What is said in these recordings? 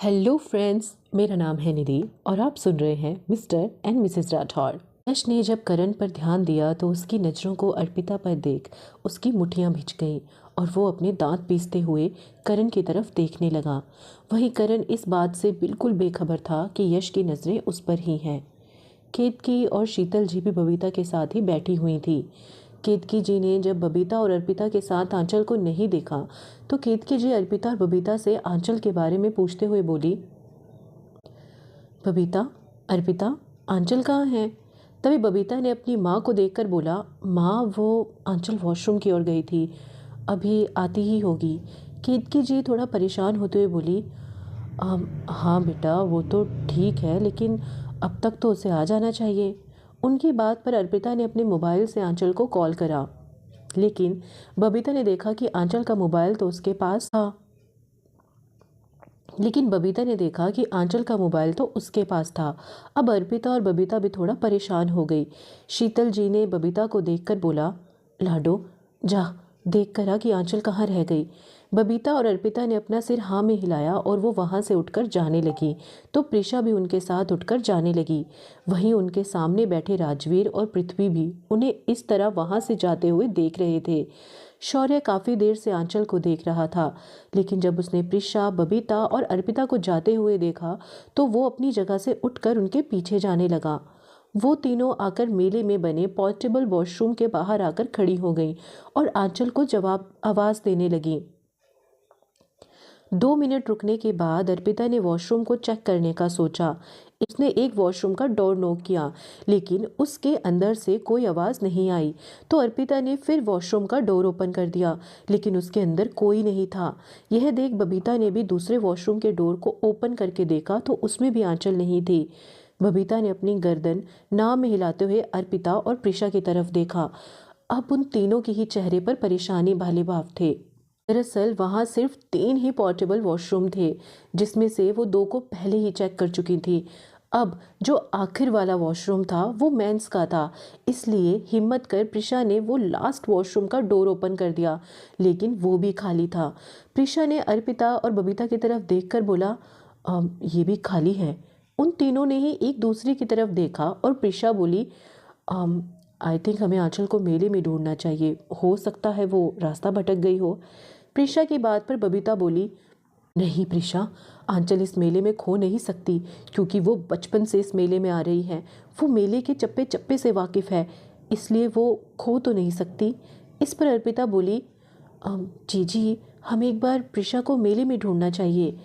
Hello friends, मेरा नाम है निधि और आप सुन रहे हैं मिस्टर एंड मिसेस राठौर। यश ने जब करण पर ध्यान दिया तो उसकी नज़रों को अर्पिता पर देख उसकी मुट्ठियां भिज गईं और वो अपने दांत पीसते हुए करण की तरफ देखने लगा। वहीं करण इस बात से बिल्कुल बेखबर था कि यश की नज़रें उस पर ही हैं। केतकी और शीतल जी भी बबीता के साथ ही बैठी हुई थी। केतकी जी ने जब बबीता और अर्पिता के साथ आंचल को नहीं देखा तो केतकी जी अर्पिता और बबीता से आंचल के बारे में पूछते हुए बोली, बबीता, अर्पिता, आंचल कहाँ है? तभी बबीता ने अपनी माँ को देखकर बोला, माँ वो आंचल वॉशरूम की ओर गई थी, अभी आती ही होगी। केतकी जी थोड़ा परेशान होते हुए बोली, हाँ बेटा, वो तो ठीक है, लेकिन अब तक तो उसे आ जाना चाहिए। उनकी बात पर अर्पिता ने अपने मोबाइल से आंचल को कॉल करा, लेकिन बबीता ने देखा कि आंचल का मोबाइल तो उसके पास था। अब अर्पिता और बबीता भी थोड़ा परेशान हो गई। शीतल जी ने बबीता को देखकर बोला, लाडो, जा देख कर आ कि आंचल कहाँ रह गई। बबीता और अर्पिता ने अपना सिर हाँ में हिलाया और वो वहां से उठकर जाने लगी तो प्रिशा भी उनके साथ उठकर जाने लगी। वहीं उनके सामने बैठे राजवीर और पृथ्वी भी उन्हें इस तरह वहां से जाते हुए देख रहे थे। शौर्य काफी देर से आंचल को देख रहा था, लेकिन जब उसने प्रिशा, बबीता और अर्पिता को जाते हुए देखा तो वो अपनी जगह से उठकर उनके पीछे जाने लगा। वो तीनों आकर मेले में बने पोर्टेबल वॉशरूम के बाहर आकर खड़ी हो गई और आंचल को जवाब आवाज देने लगी। 2 मिनट रुकने के बाद अर्पिता ने वॉशरूम को चेक करने का सोचा। उसने एक वॉशरूम का डोर नॉक किया, लेकिन उसके अंदर से कोई आवाज नहीं आई। तो अर्पिता ने फिर वॉशरूम का डोर ओपन कर दिया, लेकिन उसके अंदर कोई नहीं था। यह देख बबीता ने भी दूसरे वॉशरूम के डोर को ओपन करके देखा तो उसमें भी आंचल नहीं थी। बबीता ने अपनी गर्दन नाव में हिलाते हुए अर्पिता और प्रिशा की तरफ देखा। अब उन तीनों के ही चेहरे पर परेशानी वाले भाव थे। दरअसल वहां सिर्फ 3 ही पोर्टेबल वॉशरूम थे, जिसमें से वो 2 को पहले ही चेक कर चुकी थी। अब जो आखिर वाला वॉशरूम था वो मेंस का था, इसलिए हिम्मत कर प्रिशा ने वो लास्ट वॉशरूम का डोर ओपन कर दिया, लेकिन वो भी खाली था। प्रिशा ने अर्पिता और बबीता की तरफ देखकर बोला, ये भी खाली है। उन तीनों ने ही एक दूसरे की तरफ देखा और प्रिशा बोली, आई थिंक हमें आंचल को मेले में ढूंढना चाहिए, हो सकता है वो रास्ता भटक गई हो। प्रिशा की बात पर बबीता बोली, नहीं प्रिशा, आंचल इस मेले में खो नहीं सकती, क्योंकि वो बचपन से इस मेले में आ रही है। वो मेले के चप्पे चप्पे से वाकिफ है, इसलिए वो खो तो नहीं सकती। इस पर अर्पिता बोली, जी, हमें एक बार प्रिशा को मेले में ढूंढना चाहिए।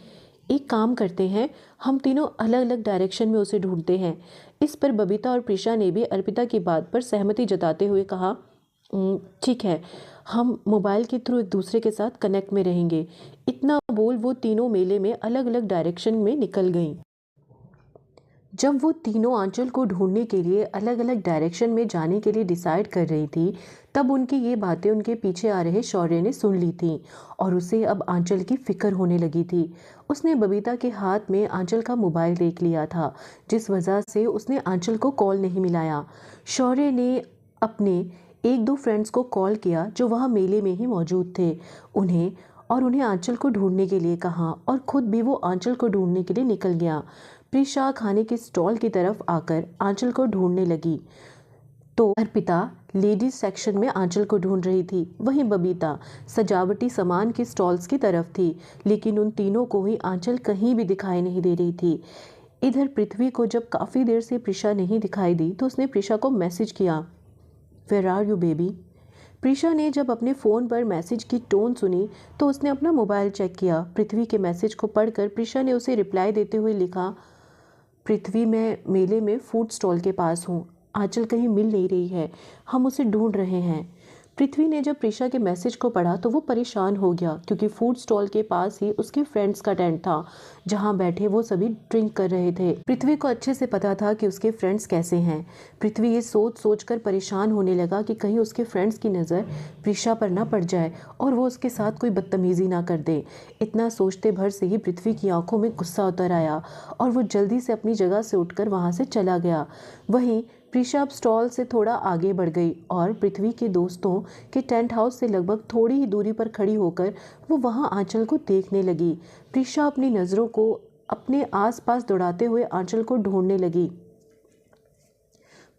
एक काम करते हैं, हम तीनों अलग अलग डायरेक्शन में उसे ढूंढते हैं। इस पर बबीता और प्रिशा ने भी अर्पिता की बात पर सहमति जताते हुए कहा, ठीक है, हम मोबाइल के थ्रू एक दूसरे के साथ कनेक्ट में रहेंगे। इतना बोल वो तीनों मेले में अलग अलग डायरेक्शन में निकल गईं। जब वो तीनों आंचल को ढूंढने के लिए अलग अलग डायरेक्शन में जाने के लिए डिसाइड कर रही थी, तब उनकी ये बातें उनके पीछे आ रहे शौर्य ने सुन ली थी और उसे अब आंचल की फिक्र होने लगी थी। उसने बबीता के हाथ में आंचल का मोबाइल देख लिया था, जिस वजह से उसने आंचल को कॉल नहीं मिलाया। शौर्य ने अपने 1-2 फ्रेंड्स को कॉल किया जो वहाँ मेले में ही मौजूद थे, उन्हें आंचल को ढूंढने के लिए कहा और खुद भी वो आंचल को ढूंढने के लिए निकल गया। प्रिशा खाने के स्टॉल की तरफ आकर आंचल को ढूंढने लगी तो अर्पिता लेडीज सेक्शन में आंचल को ढूंढ रही थी। वहीं बबीता सजावटी सामान के स्टॉल्स की तरफ थी, लेकिन उन तीनों को ही आंचल कहीं भी दिखाई नहीं दे रही थी। इधर पृथ्वी को जब काफ़ी देर से प्रिशा नहीं दिखाई दी तो उसने प्रिशा को मैसेज किया, where are you baby. Prisha ने जब अपने फ़ोन पर मैसेज की टोन सुनी तो उसने अपना मोबाइल चेक किया। पृथ्वी के मैसेज को पढ़कर प्रिशा ने उसे रिप्लाई देते हुए लिखा, पृथ्वी, मैं मेले में फूड स्टॉल के पास हूँ, आंचल कहीं मिल नहीं रही है, हम उसे ढूंढ रहे हैं। पृथ्वी ने जब प्रिशा के मैसेज को पढ़ा तो वो परेशान हो गया, क्योंकि फूड स्टॉल के पास ही उसके फ्रेंड्स का टेंट था, जहां बैठे वो सभी ड्रिंक कर रहे थे। पृथ्वी को अच्छे से पता था कि उसके फ्रेंड्स कैसे हैं। पृथ्वी ये सोच सोच कर परेशान होने लगा कि कहीं उसके फ्रेंड्स की नज़र प्रिशा पर ना पड़ जाए और वो उसके साथ कोई बदतमीजी ना कर दे। इतना सोचते भर से ही पृथ्वी की आंखों में गुस्सा उतर आया और वो जल्दी से अपनी जगह से उठकर वहां से चला गया। वहीं प्रिशा अब स्टॉल से थोड़ा आगे बढ़ गई और पृथ्वी के दोस्तों के टेंट हाउस से लगभग थोड़ी ही दूरी पर खड़ी होकर वो वहां आंचल को देखने लगी। प्रिशा अपनी नज़रों को अपने आसपास दौड़ाते हुए आंचल को ढूंढने लगी।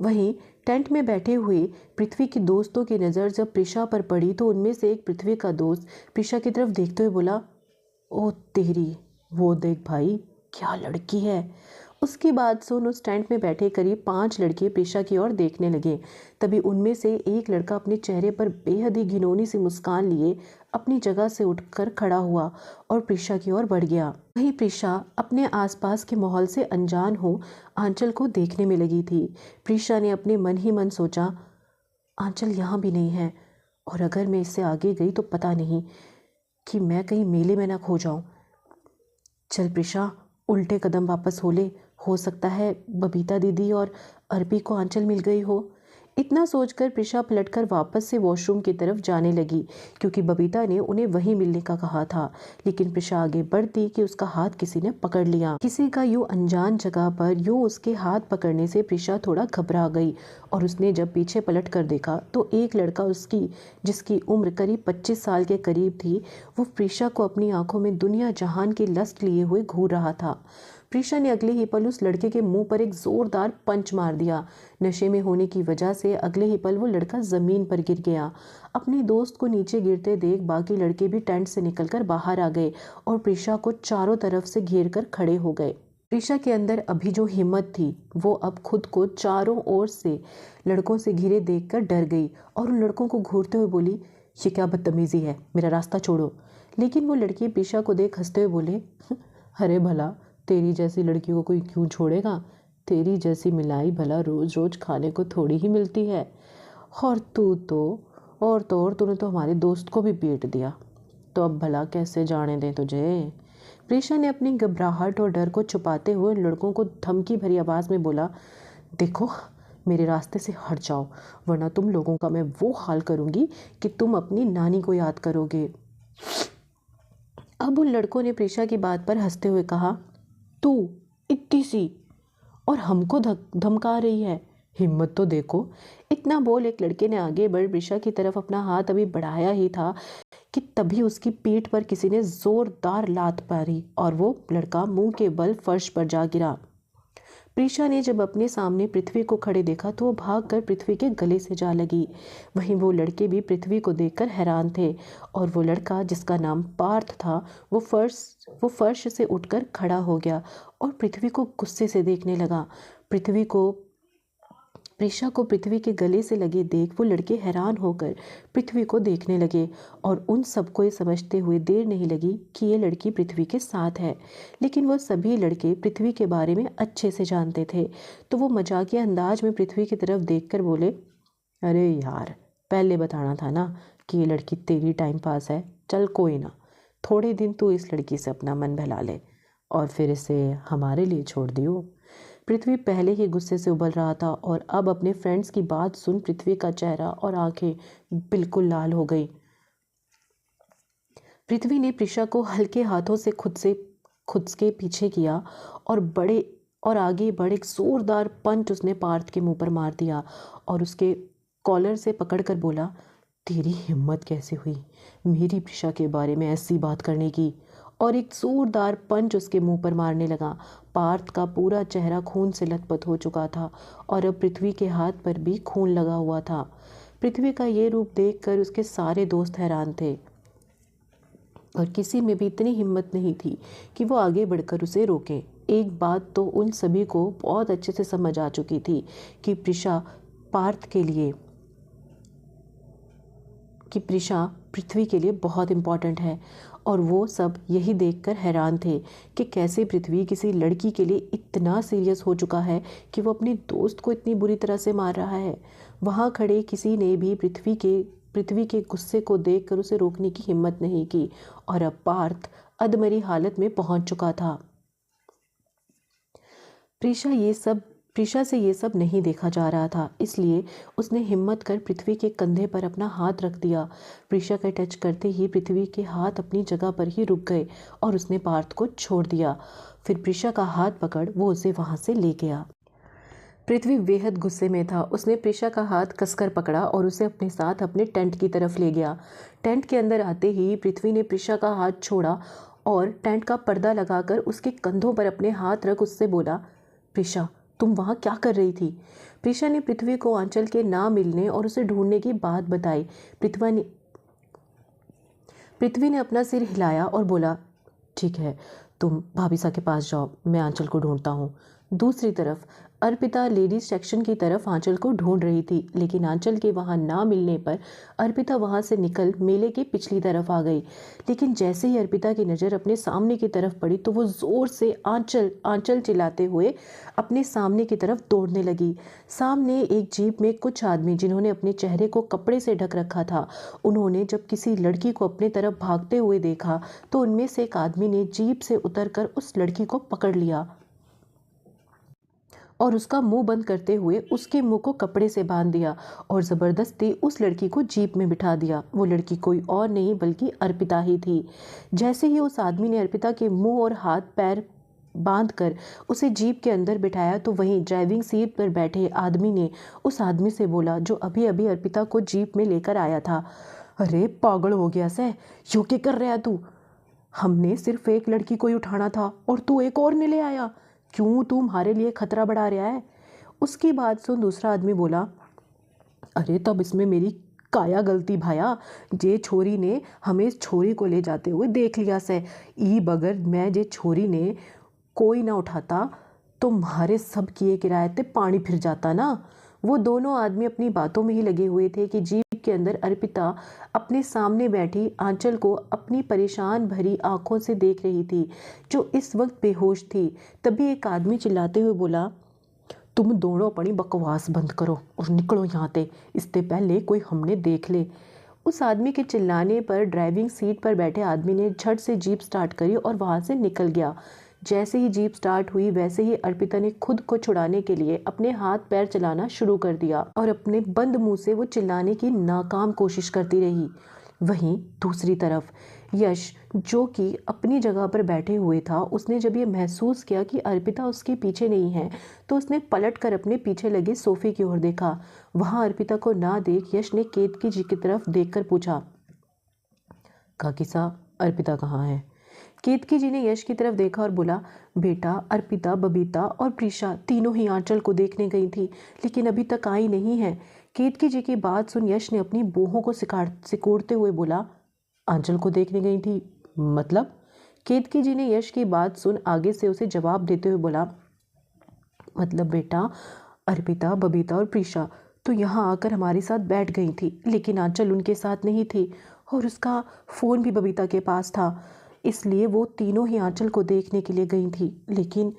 वहीं टेंट में बैठे हुए पृथ्वी के दोस्तों की नज़र जब प्रिशा पर पड़ी तो उनमें से एक पृथ्वी का दोस्त प्रिशा की तरफ देखते हुए बोला, ओ तेरी, वो देख भाई, क्या लड़की है। उसकी बात सुन उस टेंट में बैठे करीब 5 लड़के प्रिशा की ओर देखने लगे। तभी उनमें से एक लड़का अपने चेहरे पर बेहद ही घिनौनी सी मुस्कान लिए अपनी जगह से उठकर खड़ा हुआ और प्रिशा की ओर बढ़ गया। वहीं प्रिशा अपने आसपास के माहौल से अनजान हो आंचल को देखने में लगी थी। प्रिशा ने अपने मन ही मन सोचा, आंचल यहाँ भी नहीं है, और अगर मैं इससे आगे गई तो पता नहीं कि मैं कहीं मेले में ना खो जाऊं। चल प्रिशा, उल्टे कदम वापस हो सकता है बबीता दीदी और अर्पी को आंचल मिल गई हो। इतना सोचकर प्रिशा पलटकर वापस से वॉशरूम की तरफ जाने लगी, क्योंकि बबीता ने उन्हें वहीं मिलने का कहा था। लेकिन प्रिशा आगे बढ़ती कि उसका हाथ किसी ने पकड़ लिया। किसी का यूं अनजान जगह पर यूं उसके हाथ पकड़ने से प्रिशा थोड़ा घबरा गई, और उसने जब पीछे पलट कर देखा तो एक लड़का जिसकी उम्र करीब 25 साल के करीब थी, वो प्रिशा को अपनी आंखों में दुनिया जहान की लस्ट लिए हुए घूर रहा था। प्रिशा ने अगले ही पल उस लड़के के मुंह पर एक जोरदार पंच मार दिया। नशे में होने की वजह से अगले ही पल वो लड़का जमीन पर गिर गया। अपने दोस्त को नीचे गिरते देख बाकी लड़के भी टेंट से निकलकर बाहर आ गए और प्रिशा को चारों तरफ से घेर कर खड़े हो गए। प्रिशा के अंदर अभी जो हिम्मत थी वो अब खुद को चारों ओर से लड़कों से घिरे देखकर डर गई और उन लड़कों को घूरते हुए बोली, ये क्या बदतमीजी है, मेरा रास्ता छोड़ो। लेकिन वो लड़के प्रिशा को देख हंसते हुए बोले, अरे भला तेरी जैसी लड़की को कोई क्यों छोड़ेगा, तेरी जैसी मिलाई भला रोज रोज खाने को थोड़ी ही मिलती है, और तूने तो हमारे दोस्त को भी पीट दिया, तो अब भला कैसे जाने दें तुझे। प्रिशा ने अपनी घबराहट और डर को छुपाते हुए लड़कों को धमकी भरी आवाज़ में बोला, देखो मेरे रास्ते से हट जाओ, वरना तुम लोगों का मैं वो हाल करूँगी कि तुम अपनी नानी को याद करोगे। अब उन लड़कों ने प्रिशा की बात पर हंसते हुए कहा, तू इतनी सी और हमको धमका रही है, हिम्मत तो देखो। इतना बोल एक लड़के ने आगे बढ़ प्रिशा की तरफ अपना हाथ अभी बढ़ाया ही था कि तभी उसकी पीठ पर किसी ने जोरदार लात मारी और वो लड़का मुंह के बल फर्श पर जा गिरा। प्रिशा ने जब अपने सामने पृथ्वी को खड़े देखा तो वो भागकर पृथ्वी के गले से जा लगी। वहीं वो लड़के भी पृथ्वी को देखकर हैरान थे, और वो लड़का जिसका नाम पार्थ था वो फर्श से उठकर खड़ा हो गया और पृथ्वी को गुस्से से देखने लगा। प्रिशा को पृथ्वी के गले से लगे देख वो लड़के हैरान होकर पृथ्वी को देखने लगे, और उन सबको ये समझते हुए देर नहीं लगी कि ये लड़की पृथ्वी के साथ है। लेकिन वो सभी लड़के पृथ्वी के बारे में अच्छे से जानते थे, तो वो मजाकिया अंदाज में पृथ्वी की तरफ देखकर बोले, अरे यार, पहले बताना था ना कि ये लड़की तेरी टाइम पास है। चल कोई ना, थोड़े दिन तू इस लड़की से अपना मन बहला ले और फिर इसे हमारे लिए छोड़ दियो। पृथ्वी पहले ही गुस्से से उबल रहा था और अब अपने फ्रेंड्स की बात सुन पृथ्वी का चेहरा और आंखें बिल्कुल लाल हो गई। पृथ्वी ने प्रिशा को हल्के हाथों से खुद के पीछे किया और आगे बढ़ एक जोरदार पंच उसने पार्थ के मुंह पर मार दिया और उसके कॉलर से पकड़कर बोला, तेरी हिम्मत कैसे हुई मेरी प्रिशा के बारे में ऐसी बात करने की, और एक जोरदार पंच उसके मुंह पर मारने लगा। पार्थ का पूरा चेहरा खून से लथपथ हो चुका था और अब पृथ्वी के हाथ पर भी खून लगा हुआ था। पृथ्वी का ये रूप देखकर उसके सारे दोस्त हैरान थे और किसी में भी इतनी हिम्मत नहीं थी कि वो आगे बढ़कर उसे रोके। एक बात तो उन सभी को बहुत अच्छे से समझ आ चुकी थी कि प्रिशा पृथ्वी के लिए बहुत इम्पॉर्टेंट है, और वो सब यही देखकर हैरान थे कि कैसे पृथ्वी किसी लड़की के लिए इतना सीरियस हो चुका है कि वो अपने दोस्त को इतनी बुरी तरह से मार रहा है। वहाँ खड़े किसी ने भी पृथ्वी के गुस्से को देखकर उसे रोकने की हिम्मत नहीं की, और अब पार्थ अधमरी हालत में पहुंच चुका था। प्रिशा से ये सब नहीं देखा जा रहा था, इसलिए उसने हिम्मत कर पृथ्वी के कंधे पर अपना हाथ रख दिया। प्रिशा का टच करते ही पृथ्वी के हाथ अपनी जगह पर ही रुक गए और उसने पार्थ को छोड़ दिया। फिर प्रिशा का हाथ पकड़ वो उसे वहां से ले गया। पृथ्वी बेहद गुस्से में था। उसने प्रिशा का हाथ कसकर पकड़ा और उसे अपने साथ अपने टेंट की तरफ ले गया। टेंट के अंदर आते ही पृथ्वी ने प्रिशा का हाथ छोड़ा और टेंट का पर्दा लगाकर उसके कंधों पर अपने हाथ रख उससे बोला, प्रीशा, तुम वहाँ क्या कर रही थी? प्रीशा ने पृथ्वी को आंचल के ना मिलने और उसे ढूंढने की बात बताई। पृथ्वी ने अपना सिर हिलाया और बोला, ठीक है, तुम भाभीसा के पास जाओ, मैं आंचल को ढूंढता हूँ। दूसरी तरफ अर्पिता लेडीज सेक्शन की तरफ आंचल को ढूंढ रही थी, लेकिन आंचल के वहां ना मिलने पर अर्पिता वहां से निकल मेले के पिछली तरफ आ गई। लेकिन जैसे ही अर्पिता की नज़र अपने सामने की तरफ पड़ी तो वो जोर से आंचल आंचल चिल्लाते हुए अपने सामने की तरफ दौड़ने लगी। सामने एक जीप में कुछ आदमी, जिन्होंने अपने चेहरे को कपड़े से ढक रखा था, उन्होंने जब किसी लड़की को अपने तरफ भागते हुए देखा तो उनमें से एक आदमी ने जीप से उतरकर उस लड़की को पकड़ लिया और उसका मुंह बंद करते हुए उसके मुंह को कपड़े से बांध दिया और ज़बरदस्ती उस लड़की को जीप में बिठा दिया। वो लड़की कोई और नहीं बल्कि अर्पिता ही थी। जैसे ही उस आदमी ने अर्पिता के मुंह और हाथ पैर बांधकर उसे जीप के अंदर बिठाया तो वहीं ड्राइविंग सीट पर बैठे आदमी ने उस आदमी से बोला, जो अभी अभी अर्पिता को जीप में लेकर आया था, अरे पागल हो गया से, यूं क्या कर रहा है तू? हमने सिर्फ एक लड़की को ही उठाना था और तू एक और ने ले आया। क्यों तू हमारे लिए खतरा बढ़ा रहा है? उसकी बात सुन दूसरा आदमी बोला, अरे तब इसमें मेरी काया गलती भाया, जे छोरी ने हमें इस छोरी को ले जाते हुए देख लिया से, ई बगर मैं जे छोरी ने कोई ना उठाता तो तुम्हारे सब किए किराए ते पानी फिर जाता ना। वो दोनों आदमी अपनी बातों में ही लगे हुए थे कि जीप के अंदर अर्पिता अपने सामने बैठी आंचल को अपनी परेशान भरी आंखों से देख रही थी, जो इस वक्त बेहोश थी। तभी एक आदमी चिल्लाते हुए बोला, तुम दोनों अपनी बकवास बंद करो और निकलो यहाँ से, इससे पहले कोई हमने देख ले। उस आदमी के चिल्लाने पर ड्राइविंग सीट पर बैठे आदमी ने झट से जीप स्टार्ट करी और वहां से निकल गया। जैसे ही जीप स्टार्ट हुई वैसे ही अर्पिता ने खुद को छुड़ाने के लिए अपने हाथ पैर चलाना शुरू कर दिया और अपने बंद मुंह से वो चिल्लाने की नाकाम कोशिश करती रही। वहीं दूसरी तरफ यश, जो कि अपनी जगह पर बैठे हुए था, उसने जब ये महसूस किया कि अर्पिता उसके पीछे नहीं है तो उसने पलटकर अपने पीछे लगे सोफे की ओर देखा। वहां अर्पिता को ना देख यश ने केतकी जी की तरफ देखकर पूछा, काकी साहब, अर्पिता कहाँ है? केतकी जी ने यश की तरफ देखा और बोला, बेटा अर्पिता, बबीता और प्रीशा तीनों ही आंचल को देखने गई थी, लेकिन अभी तक आई नहीं है। केतकी जी की बात सुन यश ने अपनी बाहों को सिकोड़ते हुए बोला, आंचल को देखने गई थी मतलब? केतकी जी ने यश की बात सुन आगे से उसे जवाब देते हुए बोला, मतलब बेटा, अर्पिता, बबीता और प्रीशा तो यहाँ आकर हमारे साथ बैठ गई थी, लेकिन आंचल उनके साथ नहीं थी और उसका फ़ोन भी बबीता के पास था, इसलिए वो तीनों ही आंचल को देखने के लिए गई थी, लेकिन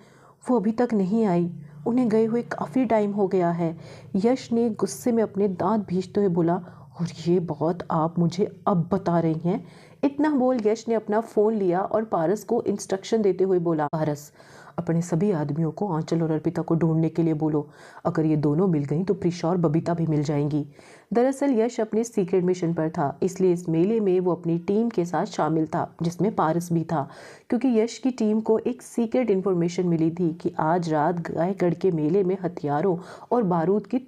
वो अभी तक नहीं आई। उन्हें गए हुए काफ़ी टाइम हो गया है। यश ने गुस्से में अपने दांत भींचते हुए बोला, और ये बात आप मुझे अब बता रही हैं? इतना बोल यश ने अपना फ़ोन लिया और पारस को इंस्ट्रक्शन देते हुए बोला, पारस, अपने सभी आदमियों को आंचल और अर्पिता को ढूंढने के लिए बोलो। अगर ये दोनों मिल गई तो प्रीशा और बबीता भी मिल जाएंगी। दरअसल यश अपने सीक्रेट मिशन पर था, इसलिए इस मेले में वो अपनी टीम के साथ शामिल था, जिसमें पारस भी था, क्योंकि यश की टीम को एक सीक्रेट इन्फॉर्मेशन मिली थी कि आज रात गायगढ़ के मेले में हथियारों और बारूद की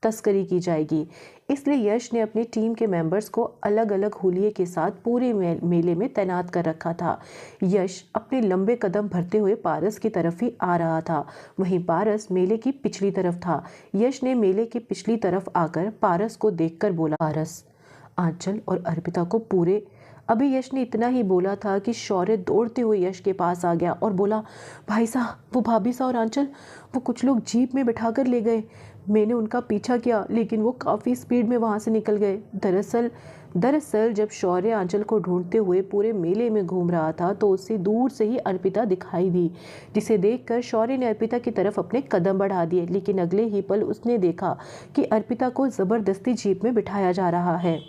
तस्करी की जाएगी। इसलिए यश ने अपनी टीम के मेंबर्स को अलग अलग हुलिये के साथ पूरे मेले में तैनात कर रखा था। यश अपने लंबे कदम भरते हुए पारस की तरफ ही आ रहा था, वहीं पारस मेले की पिछली तरफ था। यश ने मेले की पिछली तरफ आकर पारस को देखकर बोला, पारस, आंचल और अर्पिता को पूरे। अभी यश ने इतना ही बोला था कि शौर्य दौड़ते हुए यश के पास आ गया और बोला, भाई साहब, वो भाभी साहब और आंचल, वो कुछ लोग जीप में बिठाकर ले गए। मैंने उनका पीछा किया लेकिन वो काफ़ी स्पीड में वहाँ से निकल गए। दरअसल जब शौर्य आंचल को ढूंढते हुए पूरे मेले में घूम रहा था तो उससे दूर से ही अर्पिता दिखाई दी, जिसे देखकर शौर्य ने अर्पिता की तरफ अपने कदम बढ़ा दिए, लेकिन अगले ही पल उसने देखा कि अर्पिता को ज़बरदस्ती जीप में बिठाया जा रहा है।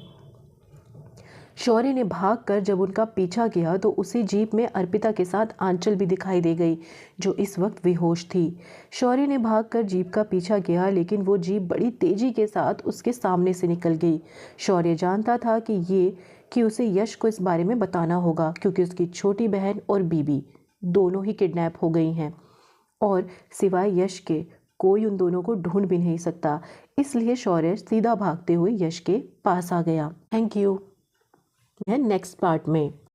शौर्य ने भागकर जब उनका पीछा किया तो उसी जीप में अर्पिता के साथ आंचल भी दिखाई दे गई, जो इस वक्त बेहोश थी। शौर्य ने भागकर जीप का पीछा किया, लेकिन वो जीप बड़ी तेजी के साथ उसके सामने से निकल गई। शौर्य जानता था कि उसे यश को इस बारे में बताना होगा, क्योंकि उसकी छोटी बहन और बीबी दोनों ही किडनैप हो गई हैं और सिवाय यश के कोई उन दोनों को ढूंढ भी नहीं सकता। इसलिए शौर्य सीधा भागते हुए यश के पास आ गया। Thank you. नेक्स्ट पार्ट में।